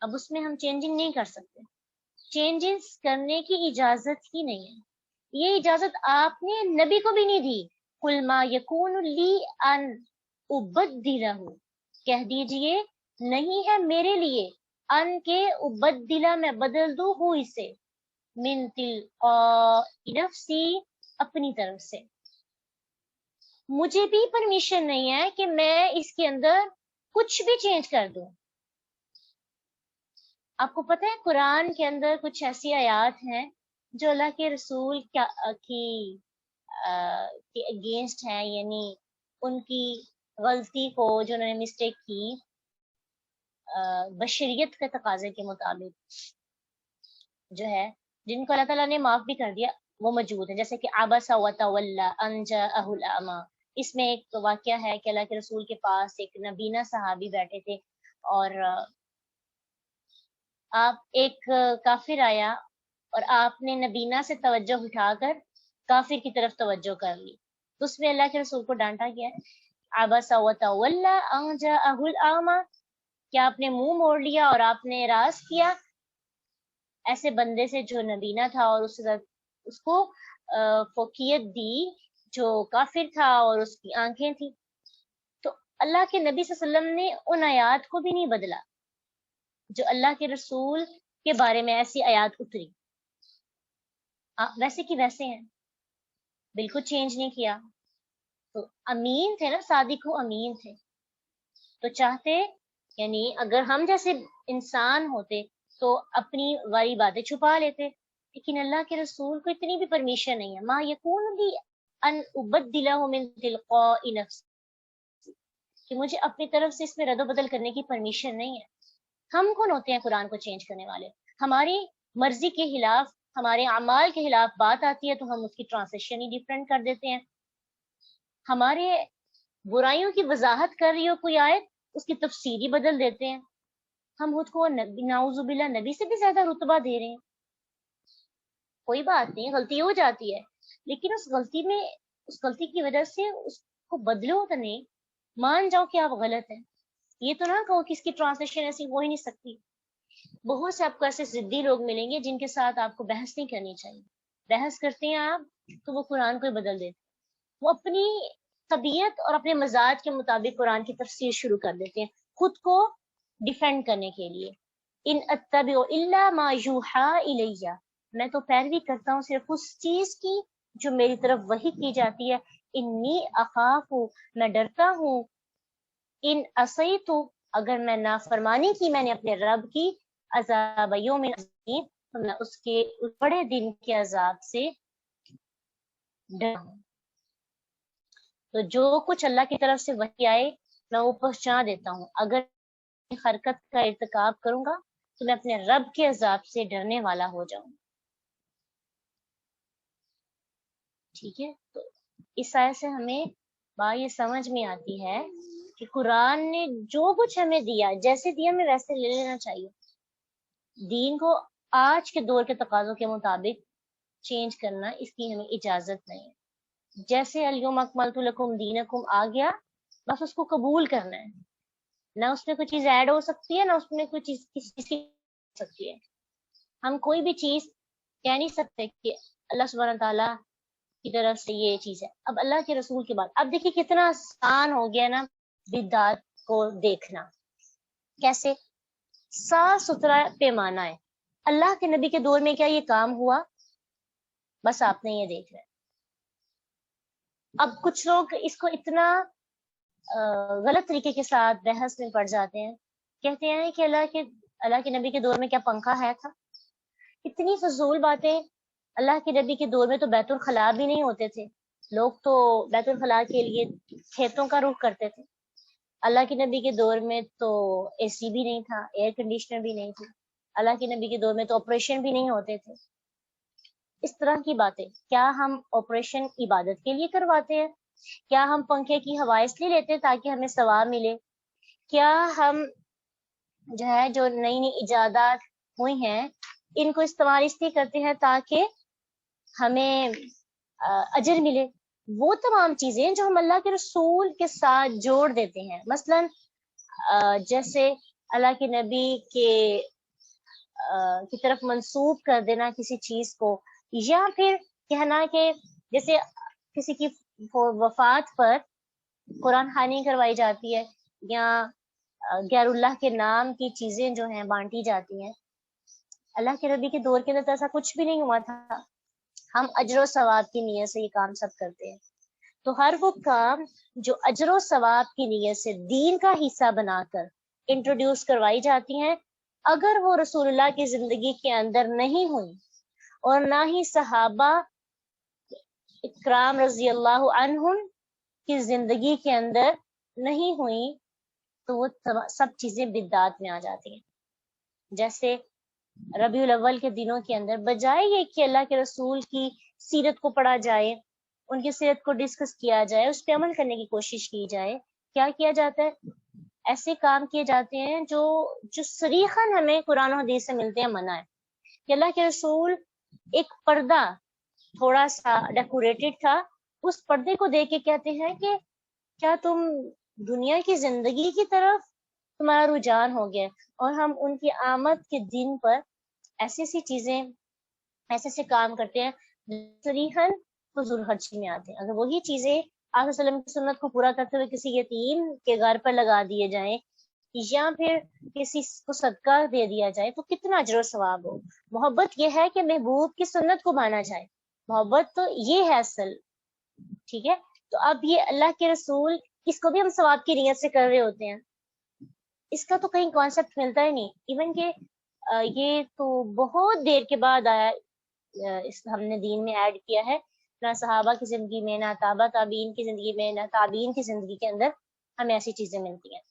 اب اس میں ہم چینجنگ نہیں کر سکتے. چینجز کرنے کی اجازت ہی نہیں ہے. یہ اجازت آپ نے نبی کو بھی نہیں دی. قل ما یکون لی ان ابدلہ، کہہ دیجئے نہیں ہے میرے لیے ان کے ابدلہ میں بدل دوں ہوں اسے، من تلقاء نفسی، اپنی طرف سے. مجھے بھی پرمیشن نہیں ہے کہ میں اس کے اندر کچھ بھی چینج کر دوں. آپ کو پتہ ہے قرآن کے اندر کچھ ایسی آیات ہیں جو اللہ کے رسول کی اگینسٹ ہیں، یعنی ان کی غلطی کو جو انہوں نے مسٹیک کی بشریت کے تقاضے کے مطابق جو ہے، جن کو اللہ تعالیٰ نے معاف بھی کر دیا، وہ موجود ہے. جیسے کہ عبس وتولی ان جاءہ الاعمی، اس میں ایک واقعہ ہے کہ اللہ کے رسول کے پاس ایک نبینا صحابی بیٹھے تھے اور آپ ایک کافر آیا اور آپ نے نبینا سے توجہ اٹھا کر کافر کی طرف توجہ کر لی. تو اس میں اللہ کے رسول کو ڈانٹا گیا ہے، عبس وتولی ان جاءہ الاعمی، کیا آپ نے منہ موڑ لیا اور آپ نے اعراض کیا ایسے بندے سے جو نبینا تھا اور اس کو فوقیت دی جو کافر تھا اور اس کی آنکھیں تھیں. تو اللہ کے نبی صلی اللہ علیہ وسلم نے ان آیات کو بھی نہیں بدلا جو اللہ کے رسول کے بارے میں ایسی آیات اتری، ویسے کی ویسے ہیں، بالکل چینج نہیں کیا. تو امین تھے نا، صادق و امین تھے. تو چاہتے یعنی اگر ہم جیسے انسان ہوتے تو اپنی والی باتیں چھپا لیتے، لیکن اللہ کے رسول کو اتنی بھی پرمیشن نہیں ہے. ما یکون لی ان ابدلہ من تلقاء نفسی، کہ مجھے اپنی طرف سے اس میں رد و بدل کرنے کی پرمیشن نہیں ہے. ہم کون ہوتے ہیں قرآن کو چینج کرنے والے؟ ہماری مرضی کے خلاف، ہمارے اعمال کے خلاف بات آتی ہے تو ہم اس کی ٹرانسلیشن ہی ڈیفرنٹ کر دیتے ہیں. ہمارے برائیوں کی وضاحت کر رہی ہو کوئی آیت، اس کی تفسیر ہی بدل دیتے ہیں. ہم خود کو نعوذ باللہ نبی سے بھی زیادہ رتبہ دے رہے ہیں. کوئی بات نہیں، غلطی ہو جاتی ہے، لیکن اس غلطی کی وجہ سے اس کو بدلو تو نہیں، مان جاؤ کہ آپ غلط ہیں. یہ تو نہ کہو کہ اس کی ٹرانسلیشن ایسی ہو ہی نہیں سکتی. بہت سے آپ کو ایسے ضدی لوگ ملیں گے جن کے ساتھ آپ کو بحث نہیں کرنی چاہیے. بحث کرتے ہیں آپ تو وہ قرآن کو ہی بدل دیتے ہیں. وہ اپنی طبیعت اور اپنے مزاج کے مطابق قرآن کی تفسیر شروع کر دیتے ہیں خود کو ڈیفینڈ کرنے کے لیے. ان اتبع الا ما یوحى الیہ، میں تو پیروی کرتا ہوں صرف اس چیز کی جو میری طرف وحی کی جاتی ہے. انی اخاف، میں ڈرتا ہوں. ان عصیت، اگر میں نافرمانی کی میں نے اپنے رب کی. عذاب یوم عظیم، تو میں اس کے بڑے دن کے عذاب سے ڈرتا ہوں. تو جو کچھ اللہ کی طرف سے وحی آئے میں وہ پہنچا دیتا ہوں. اگر حرکت کا ارتکاب کروں گا تو میں اپنے رب کے عذاب سے ڈرنے والا ہو جاؤں. ٹھیک ہے، تو اس آیت سے ہمیں بات یہ سمجھ میں آتی ہے کہ قرآن نے جو کچھ ہمیں دیا، جیسے دیا ہمیں ویسے لے لینا چاہیے. دین کو آج کے دور کے تقاضوں کے مطابق چینج کرنا اس کی ہمیں اجازت نہیں ہے. جیسے الیوم اکملت لکم دینکم آ گیا، بس اس کو قبول کرنا ہے. نہ اس میں کوئی چیز ایڈ ہو سکتی ہے، نہ اس میں کوئی چیز کسی کی ہو سکتی ہے. ہم کوئی بھی چیز کہہ نہیں سکتے کہ اللہ سبحانہ تعالیٰ کی طرف سے یہ چیز ہے. اب اللہ کے رسول کی بات، اب دیکھیے کتنا آسان ہو گیا نا بدعات کو دیکھنا. کیسے؟ صاف ستھرا پیمانہ ہے. اللہ کے نبی کے دور میں کیا یہ کام ہوا؟ بس آپ نے یہ دیکھ رہے. اب کچھ لوگ اس کو اتنا غلط طریقے کے ساتھ بحث میں پڑ جاتے ہیں، کہتے ہیں کہ اللہ کے نبی کے دور میں کیا پنکھا ہے تھا؟ اتنی فضول باتیں. اللہ کے نبی کے دور میں تو بیت الخلاء بھی نہیں ہوتے تھے. لوگ تو بیت الخلاء کے لیے کھیتوں کا رخ کرتے تھے. اللہ کے نبی کے دور میں تو اے سی بھی نہیں تھا، ایئر کنڈیشنر بھی نہیں تھی. اللہ کے نبی کے دور میں تو آپریشن بھی نہیں ہوتے تھے. اس طرح کی باتیں. کیا ہم آپریشن عبادت کے لیے کرواتے ہیں؟ کیا ہم پنکھے کی ہوا اس لیے لیتے ہیں تاکہ ہمیں ثواب ملے؟ کیا ہم جو نئی نئی ایجادات ہوئی ہیں ان کو استعمال اس لیے کرتے ہیں تاکہ ہمیں اجر ملے؟ وہ تمام چیزیں جو ہم اللہ کے رسول کے ساتھ جوڑ دیتے ہیں، مثلا جیسے اللہ کے نبی کی طرف منسوب کر دینا کسی چیز کو، یا پھر کہنا کہ جیسے کسی کی وفات پر قرآن خوانی کروائی جاتی ہے، یا غیر اللہ کے نام کی چیزیں جو ہیں بانٹی جاتی ہیں. اللہ کے نبی کے دور کے اندر ایسا کچھ بھی نہیں ہوا تھا. ہم اجر و ثواب کی نیت سے یہ کام سب کرتے ہیں. تو ہر وہ کام جو اجر و ثواب کی نیت سے دین کا حصہ بنا کر انٹروڈیوس کروائی جاتی ہیں، اگر وہ رسول اللہ کی زندگی کے اندر نہیں ہوئی اور نہ ہی صحابہ اکرام رضی اللہ عنہم کی زندگی کے اندر نہیں ہوئی، تو وہ سب چیزیں بدعات میں آ جاتی ہیں. جیسے ربیع الاول کے دنوں کے اندر بجائے یہ کہ اللہ کے رسول کی سیرت کو پڑھا جائے، ان کی سیرت کو ڈسکس کیا جائے، اس پہ عمل کرنے کی کوشش کی جائے، کیا کیا جاتا ہے؟ ایسے کام کیے جاتے ہیں جو صریحاً ہمیں قرآن و حدیث سے ملتے ہیں منع ہے. کہ اللہ کے رسول ایک پردہ تھوڑا سا ڈیکوریٹڈ تھا، اس پردے کو دیکھ کے کہتے ہیں کہ کیا تم دنیا کی زندگی کی طرف تمہارا رجحان ہو گیا؟ اور ہم ان کی آمد کے دن پر ایسی چیزیں ایسے کام کرتے ہیں صریحاً فضول خرچی میں آتے ہیں. اگر وہی چیزیں آپ صلی اللہ علیہ وسلم کی سنت کو پورا کرتے ہوئے کسی یتیم کے گھر پر لگا دیے جائیں یا پھر کسی کو صدقہ دے دیا جائے تو کتنا اجر و ثواب ہو. محبت یہ ہے کہ محبوب کی سنت کو مانا جائے، محبت تو یہ ہے اصل. ٹھیک ہے، تو اب یہ اللہ کے رسول اس کو بھی ہم ثواب کی نیت سے کر رہے ہوتے ہیں. اس کا تو کہیں کانسیپٹ ملتا ہی نہیں. ایون کہ یہ تو بہت دیر کے بعد آیا, ہم نے دین میں ایڈ کیا ہے. نہ صحابہ کی زندگی میں, نہ تابع تابعین کی زندگی میں, نہ تابعین کی زندگی کے اندر ہمیں ایسی چیزیں ملتی ہیں.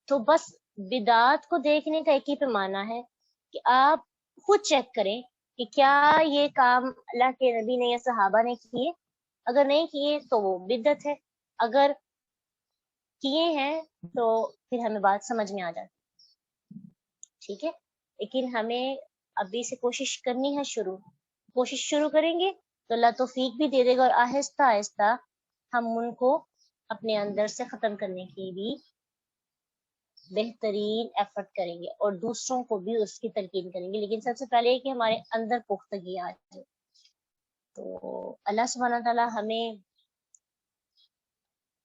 تو بس بدعات کو دیکھنے کا ایک ہی پیمانہ ہے کہ آپ خود چیک کریں کہ کیا یہ کام اللہ کے نبی نے یا صحابہ نے کیے. اگر نہیں کیے تو وہ بدعت ہے, اگر کیے ہیں تو پھر ہمیں بات سمجھ میں آ جاتی. ٹھیک ہے, لیکن ہمیں ابھی سے کوشش کرنی ہے. کوشش شروع کریں گے تو اللہ توفیق بھی دے دے گا, اور آہستہ آہستہ ہم ان کو اپنے اندر سے ختم کرنے کی بھی بہترین ایفرٹ کریں گے, اور دوسروں کو بھی اس کی تلقین کریں گے. لیکن سب سے پہلے کہ ہمارے اندر پختگی آ جائے. تو اللہ سبحانہ تعالیٰ ہمیں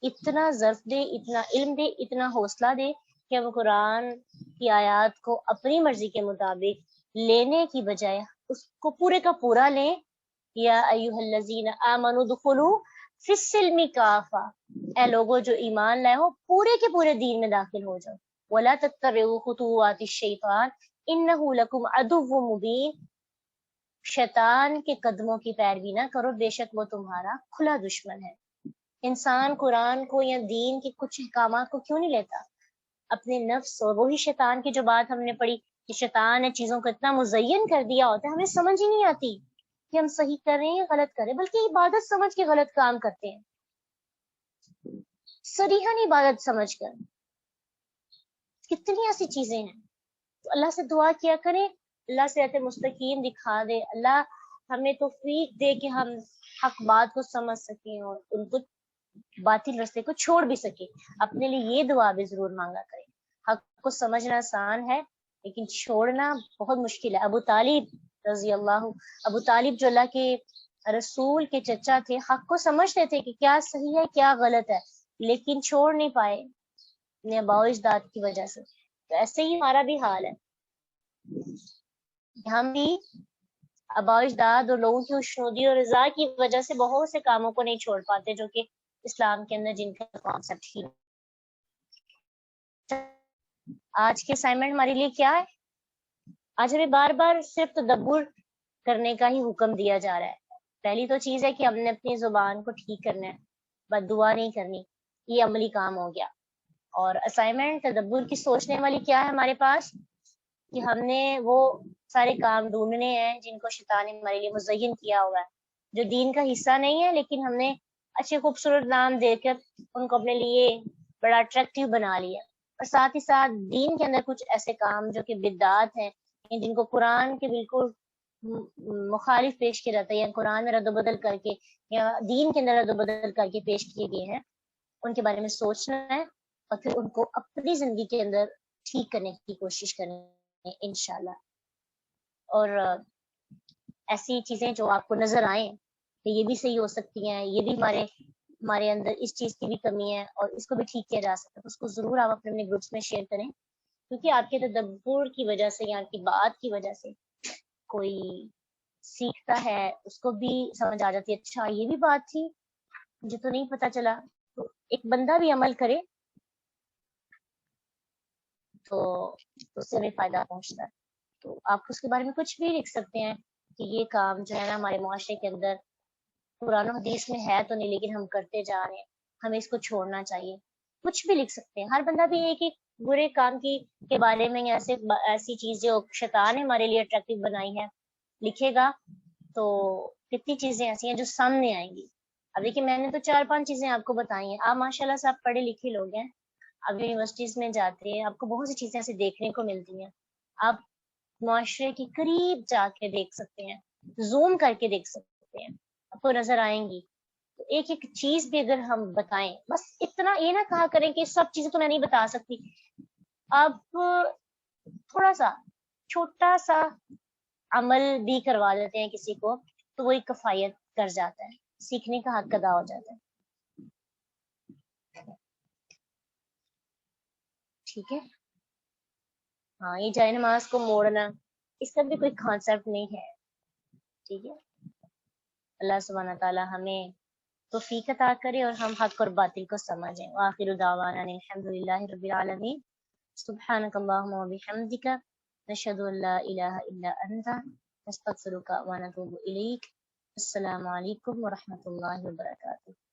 اتنا ظرف دے, اتنا علم دے, اتنا حوصلہ دے کہ ہم قرآن کی آیات کو اپنی مرضی کے مطابق لینے کی بجائے اس کو پورے کا پورا لیں. یا ایھا الذین آمنوا ادخلوا فی السلم کافہ, اے لوگوں جو ایمان لائے ہو پورے کے پورے دین میں داخل ہو جاؤ. ولا تتبعوا خطوات الشیطان انہ لکم عدو مبین, شیطان کے قدموں کی پیروی نہ کرو, بے شک وہ تمہارا کھلا دشمن ہے. انسان قرآن کو یا دین کے کچھ احکامات کو کیوں نہیں لیتا؟ اپنے نفس, اور وہی شیطان کی جو بات ہم نے پڑھی کہ شیطان نے چیزوں کو اتنا مزین کر دیا ہوتا ہے, ہمیں سمجھ ہی نہیں آتی کہ ہم صحیح کر رہے ہیں یا غلط کر رہے ہیں, بلکہ عبادت سمجھ کے غلط کام کرتے ہیں, صریحاً عبادت سمجھ کر. کتنی ایسی چیزیں ہیں. تو اللہ سے دعا کیا کریں, اللہ سے صراط مستقیم دکھا دے, اللہ ہمیں توفیق دے کہ ہم حق بات کو سمجھ سکیں اور ان کو باطل رستے کو چھوڑ بھی سکیں. اپنے لیے یہ دعا بھی ضرور مانگا کریں. حق کو سمجھنا آسان ہے لیکن چھوڑنا بہت مشکل ہے. ابو طالب رضی اللہ, ابو طالب جو اللہ کے رسول کے چچا تھے, حق کو سمجھتے تھے کہ کیا صحیح ہے کیا غلط ہے, لیکن چھوڑ نہیں پائے اپنے آباء و اجداد کی وجہ سے. تو ایسے ہی ہمارا بھی حال ہے, ہم بھی آباء و اجداد اور لوگوں کی خوشنودی اور رضا کی وجہ سے بہت سے کاموں کو نہیں چھوڑ پاتے جو کہ اسلام کے اندر جن کا کانسیپٹ ہی. آج کے اسائنمنٹ ہمارے لیے کیا ہے؟ آج ہمیں بار بار صرف تدبر کرنے کا ہی حکم دیا جا رہا ہے. پہلی تو چیز ہے کہ ہم نے اپنی زبان کو ٹھیک کرنا ہے, بد دعا نہیں کرنی, یہ عملی کام ہو گیا. اور اسائنمنٹ تدبر کی سوچنے والی کیا ہے ہمارے پاس, کہ ہم نے وہ سارے کام ڈھونڈنے ہیں جن کو شیطان نے ہمارے لیے مزین کیا ہوا ہے, جو دین کا حصہ نہیں ہے, لیکن ہم نے اچھے خوبصورت نام دے کر ان کو اپنے لیے بڑا اٹریکٹیو بنا لیا. اور ساتھ ہی ساتھ دین کے اندر کچھ ایسے کام جو کہ بدعات ہیں, جن کو قرآن کے بالکل مخالف پیش کیا جاتا ہے, یا قرآن میں رد و بدل کر کے یا دین کے اندر رد و بدل کر کے پیش کیے گئے ہیں, ان کے بارے میں سوچنا ہے اور پھر ان کو اپنی زندگی کے اندر ٹھیک کرنے کی کوشش کریں انشاءاللہ. اور ایسی چیزیں جو آپ کو نظر آئیں کہ یہ بھی صحیح ہو سکتی ہیں, یہ بھی ہمارے اندر اس چیز کی بھی کمی ہے اور اس کو بھی ٹھیک کیا جا سکتا ہے, اس کو ضرور آپ اپنے گروپس میں شیئر کریں, کیونکہ آپ کے تدبر کی وجہ سے یا آپ کی بات کی وجہ سے کوئی سیکھتا ہے, اس کو بھی سمجھ آ جاتی ہے, اچھا یہ بھی بات تھی مجھے تو نہیں پتا چلا. تو ایک بندہ بھی عمل کرے تو اس سے بھی فائدہ پہنچتا ہے. تو آپ اس کے بارے میں کچھ بھی لکھ سکتے ہیں کہ یہ کام جو ہے نا ہمارے معاشرے کے اندر قرآن و حدیث میں ہے تو نہیں, لیکن ہم کرتے جا رہے ہیں, ہمیں اس کو چھوڑنا چاہیے. کچھ بھی لکھ سکتے ہیں. ہر بندہ بھی ایک برے کام کے بارے میں یا ایسی چیز جو شیطان نے ہمارے لیے اٹریکٹیو بنائی ہے لکھے گا تو کتنی چیزیں ایسی ہیں جو سامنے آئیں گی. اب دیکھیے میں نے تو 4-5 چیزیں آپ کو بتائی ہیں. آپ ماشاءاللہ سے آپ پڑھے لکھے لوگ ہیں, آپ یونیورسٹیز میں جاتے ہیں, آپ کو بہت سی چیزیں ایسے دیکھنے کو ملتی ہیں, آپ معاشرے کے قریب جا کے دیکھ سکتے ہیں, زوم کر کے دیکھ سکتے ہیں, آپ کو نظر آئیں گی. تو ایک ایک چیز بھی اگر ہم بتائیں, بس اتنا یہ نہ کہا کریں کہ سب چیزیں تو میں نہیں بتا سکتی, اب تھوڑا سا چھوٹا سا عمل بھی کروا دیتے ہیں کسی کو تو وہ ایک کفایت کر جاتا ہے, سیکھنے کا حق ادا ہو جاتا ہے. ٹھیک ہے, ہاں یہ جائے نماز کو موڑنا اس کا بھی کوئی کانسیپٹ نہیں ہے. ٹھیک ہے, اللہ سبحانہ تعالیٰ ہمیں توفیق عطا کرے اور ہم حق اور باطل کو سمجھیں. وآخر دعوانا ان الحمدللہ رب العالمین. سبحانک اللہم و بحمدک نشہد ان لا الہ الا انت نستغفرک و نتوب الیک. السلام علیکم ورحمۃ اللہ وبرکاتہ.